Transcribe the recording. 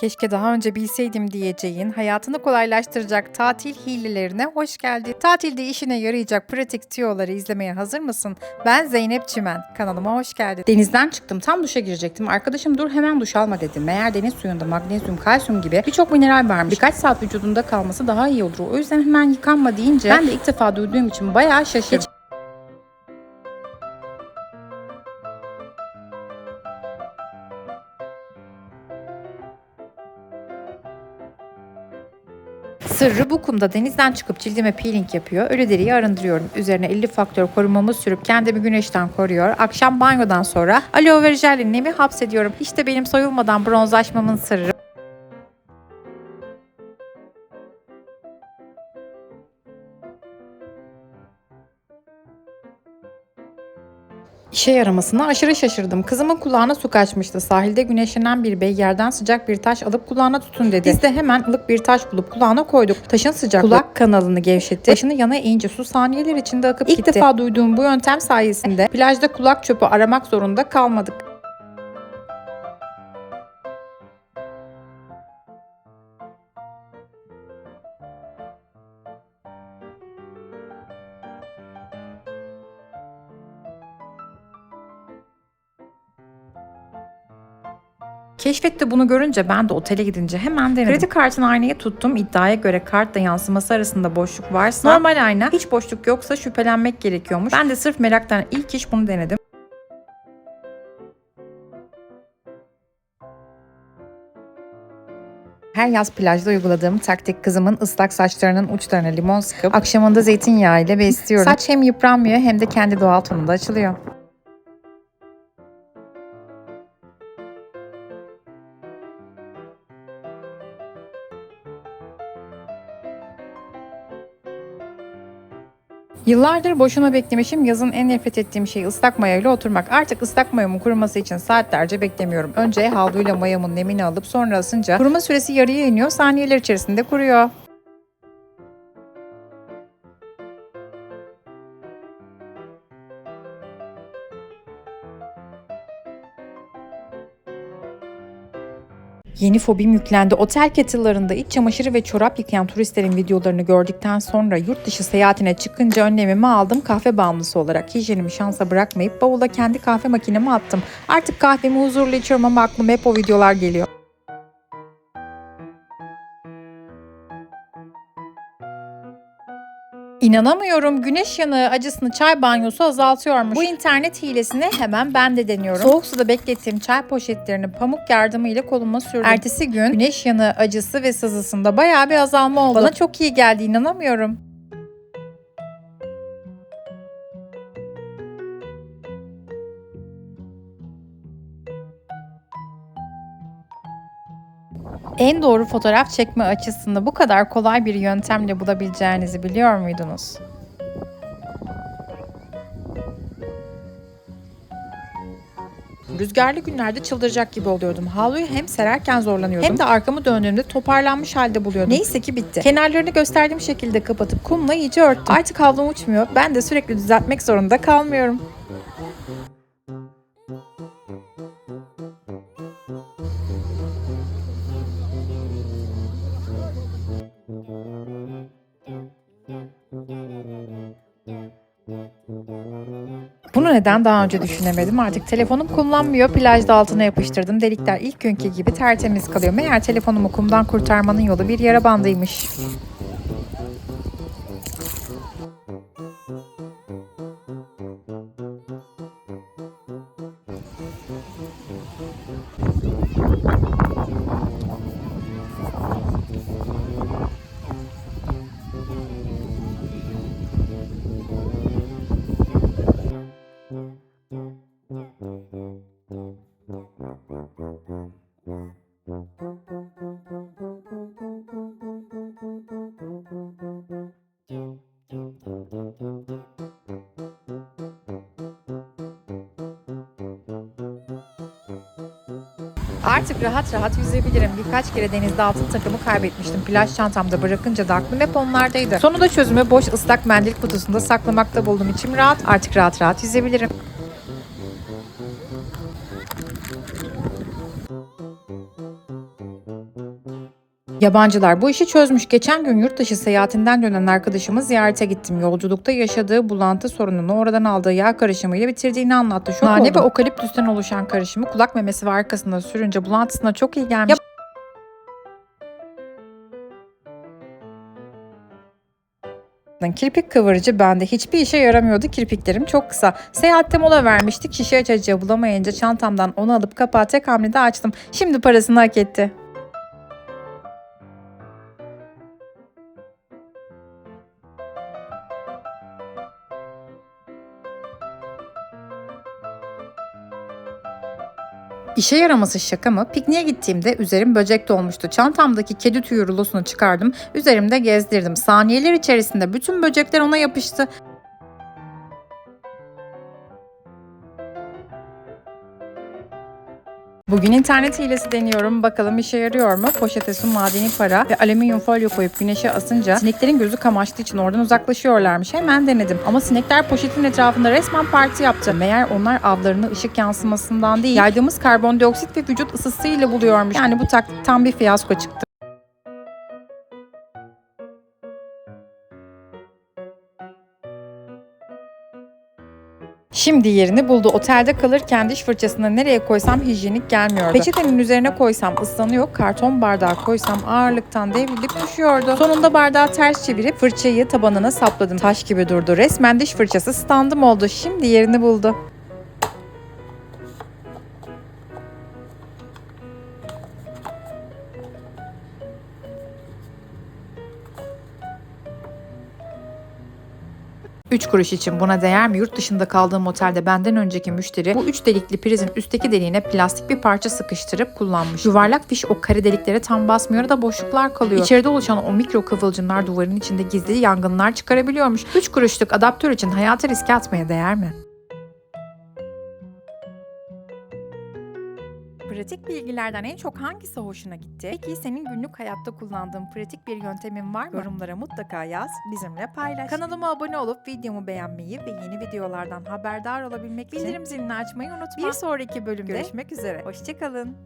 Keşke daha önce bilseydim diyeceğin, hayatını kolaylaştıracak tatil hilelerine hoş geldin. Tatilde işine yarayacak pratik tüyoları izlemeye hazır mısın? Ben Zeynep Çimen. Kanalıma hoş geldin. Denizden çıktım, tam duşa girecektim. Arkadaşım dur hemen duş alma dedi. Meğer deniz suyunda magnezyum, kalsiyum gibi birçok mineral varmış. Birkaç saat vücudunda kalması daha iyi olur. O yüzden hemen yıkanma deyince ben de ilk defa duyduğum için bayağı şaşırdım. Sırrı bu kumda denizden çıkıp cildime peeling yapıyor. Ölü deriyi arındırıyorum. Üzerine 50 faktör korumamı sürüp kendimi güneşten koruyor. Akşam banyodan sonra aloe vera jelli nemi hapsediyorum. İşte benim soyulmadan bronzlaşmamın sırrı. İşe yaramasına aşırı şaşırdım. Kızımın kulağına su kaçmıştı. Sahilde güneşlenen bir bey yerden sıcak bir taş alıp kulağına tutun dedi. Biz de hemen ılık bir taş bulup kulağına koyduk. Taşın sıcaklığı kulak kanalını gevşetti. Başını yana eğince su saniyeler içinde akıp gitti. İlk defa duyduğum bu yöntem sayesinde plajda kulak çöpü aramak zorunda kalmadık. Keşfette bunu görünce ben de otele gidince hemen denedim. Kredi kartını aynaya tuttum. İddiaya göre kartla yansıması arasında boşluk varsa normal ayna, hiç boşluk yoksa şüphelenmek gerekiyormuş. Ben de sırf meraktan ilk iş bunu denedim. Her yaz plajda uyguladığım taktik, kızımın ıslak saçlarının uçlarına limon sıkıp akşamında zeytinyağı ile besliyorum. Saç hem yıpranmıyor hem de kendi doğal tonunda açılıyor. Yıllardır boşuna beklemişim. Yazın en nefret ettiğim şey ıslak mayayla oturmak. Artık ıslak mayamın kuruması için saatlerce beklemiyorum. Önce havluyla mayamın nemini alıp sonra asınca kuruma süresi yarıya iniyor. Saniyeler içerisinde kuruyor. Yeni fobim yüklendi. Otel kettle'larında iç çamaşırı ve çorap yıkayan turistlerin videolarını gördükten sonra yurt dışı seyahatine çıkınca önlemimi aldım. Kahve bağımlısı olarak hijyenimi şansa bırakmayıp bavula kendi kahve makinemi attım. Artık kahvemi huzurlu içiyorum ama aklıma hep o videolar geliyor. İnanamıyorum. Güneş yanığı acısını çay banyosu azaltıyormuş. Bu internet hilesini hemen ben de deniyorum. Soğuk suda beklettiğim çay poşetlerini pamuk yardımıyla koluma sürdüm. Ertesi gün güneş yanığı acısı ve sızısında bayağı bir azalma oldu. Bana çok iyi geldi, inanamıyorum. En doğru fotoğraf çekme açısını bu kadar kolay bir yöntemle bulabileceğinizi biliyor muydunuz? Rüzgarlı günlerde çıldıracak gibi oluyordum. Havluyu hem sererken zorlanıyordum hem de arkamı döndüğümde toparlanmış halde buluyordum. Neyse ki bitti. Kenarlarını gösterdiğim şekilde kapatıp kumla iyice örttüm. Artık havlum uçmuyor. Ben de sürekli düzeltmek zorunda kalmıyorum. Bunu neden daha önce düşünemedim? Artık telefonum kullanmıyor. Plajda altına yapıştırdım. Delikler ilk günkü gibi tertemiz kalıyor. Meğer telefonumu kumdan kurtarmanın yolu bir yara bandıymış. Artık rahat rahat yüzebilirim. Birkaç kere denizde altın takımı kaybetmiştim. Plaj çantamda bırakınca da aklım hep onlardaydı. Sonunda çözümü boş ıslak mendil kutusunda saklamakta buldum. İçim rahat. Artık rahat rahat yüzebilirim. Yabancılar bu işi çözmüş. Geçen gün yurt dışı seyahatinden dönen arkadaşımı ziyarete gittim. Yolculukta yaşadığı bulantı sorununu oradan aldığı yağ karışımıyla bitirdiğini anlattı. Şok Nane oldum. Ve okaliptüsten oluşan karışımı kulak memesi ve arkasında sürünce bulantısına çok iyi gelmiş. Kirpik kıvırıcı bende hiçbir işe yaramıyordu. Kirpiklerim çok kısa. Seyahatte mola vermiştik. Şişe açacağı bulamayınca çantamdan onu alıp kapağı tek hamlede açtım. Şimdi parasını hak etti. İşe yaraması şaka mı? Pikniğe gittiğimde üzerim böcek dolmuştu. Çantamdaki kedi tüyü rulosunu çıkardım. Üzerimde gezdirdim. Saniyeler içerisinde bütün böcekler ona yapıştı. Bugün internet hilesi deniyorum. Bakalım işe yarıyor mu? Poşete su, madeni para ve alüminyum folyo koyup güneşe asınca sineklerin gözü kamaştığı için oradan uzaklaşıyorlarmış. Hemen denedim. Ama sinekler poşetin etrafında resmen parti yaptı. Meğer onlar avlarını ışık yansımasından değil, yaydığımız karbondioksit ve vücut ısısıyla buluyormuş. Yani bu taktik tam bir fiyasko çıktı. Şimdi yerini buldu. Otelde kalırken diş fırçasını nereye koysam hijyenik gelmiyordu. Peçetenin üzerine koysam ıslanıyor, karton bardağa koysam ağırlıktan devrilip düşüyordu. Sonunda bardağı ters çevirip fırçayı tabanına sapladım. Taş gibi durdu. Resmen diş fırçası standım oldu. Şimdi yerini buldu. Üç kuruş için buna değer mi? Yurt dışında kaldığım otelde benden önceki müşteri bu 3 delikli prizin üstteki deliğine plastik bir parça sıkıştırıp kullanmış. Yuvarlak fiş o kare deliklere tam basmıyor da boşluklar kalıyor. İçeride oluşan o mikro kıvılcımlar duvarın içinde gizli yangınlar çıkarabiliyormuş. 3 kuruşluk adaptör için hayatı riske atmaya değer mi? Pratik bilgilerden en çok hangisi hoşuna gitti? Peki senin günlük hayatta kullandığın pratik bir yöntemin var mı? Yorumlara mutlaka yaz, bizimle paylaş. Kanalıma abone olup videomu beğenmeyi ve yeni videolardan haberdar olabilmek için bildirim zilini açmayı unutma. Bir sonraki bölümde görüşmek üzere. Hoşçakalın.